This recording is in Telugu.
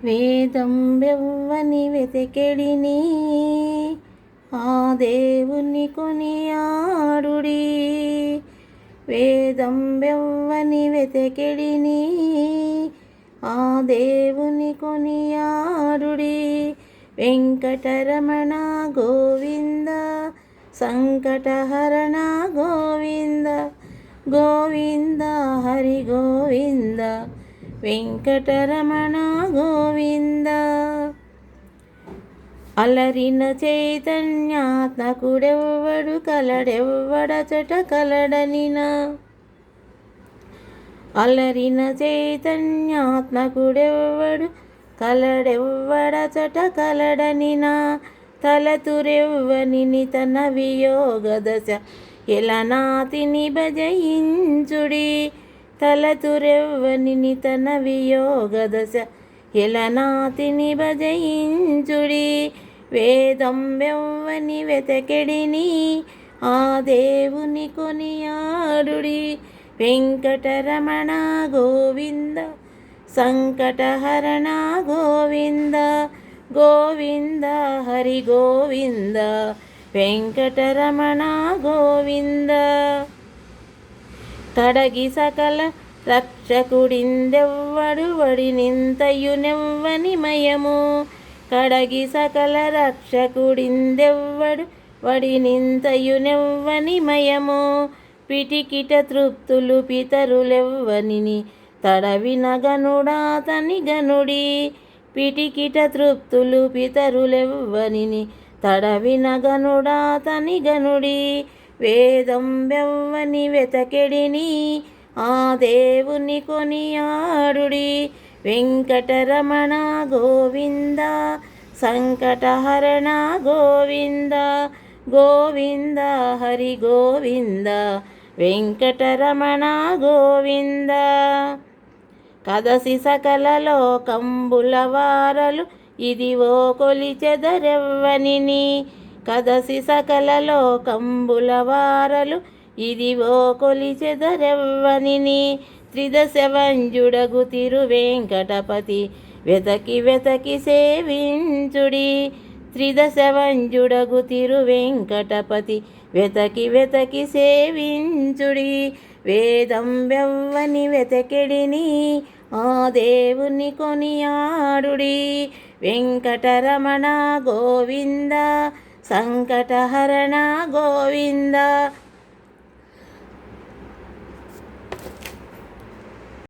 వేదం వెవ్వని వెతకెడిని ఆ దేవుని కొనియాడుడి. వేదం వెవ్వని వెతకెడిని ఆ దేవుని కొనియాడుడి. వెంకటరమణ గోవింద సంకటహరణ గోవింద గోవింద హరి గోవింద వెంకటరమణ గోవింద. అలరిన చైతన్యాత్మకుడెవ్వడు కలడెవ్వడచట కలడనిన. అలరిన చైతన్యాత్మకుడెవ్వడు కలడెవ్వడచట కలడనిన. తలతురెవ్వనిని తన వియోగ దశ ఎలనాతిని భజయించుడి. తలతురెవ్వనిని తన వియోగ దశ ఎలనాతిని భజయించుడి. వేదం వెవ్వని వెతకెడిని ఆ దేవుని కొనియాడుడి. వెంకటరమణ గోవింద సంకటహరణ గోవింద గోవింద హరి గోవింద వెంకటరమణ గోవింద. కడగి సకల రక్షకుడిందెవ్వడు వడినింతయునెవ్వని మయము. కడగి సకల రక్షకుడిందెవ్వడు వడినింతయునెవ్వని మయము. పిటికిట తృప్తులు పితరులెవ్వనిని తడవిన గనుడాతని గనుడి. పిటికిట తృప్తులు పితరులెవ్వనిని తడవిన గనుడాతని గనుడి. వేదం వెవ్వని వెతకెడిని ఆ దేవుని కొనియాడుడి. వెంకటరమణ గోవింద సంకటహరణ గోవింద గోవింద హరి గోవింద వెంకటరమణ గోవింద. కదసి సకల లోకంబుల వారలు ఇదివో కొలిచెదరెవ్వనిని. కదసి సకల లోకంబుల వారలు ఇదివో కొలిచెదరెవ్వనిని. త్రిదశవంజుడగు తిరువేంకటపతి వెతకి వెతకి సేవించుడి. త్రిదశవంజుడగు తిరువేంకటపతి వెతకి వెతకి సేవించుడి. వేదం వెవ్వని వెతకెడిని ఆ దేవుని కొనియాడుడి. వెంకటరమణ గోవింద సంకటహరణ గోవింద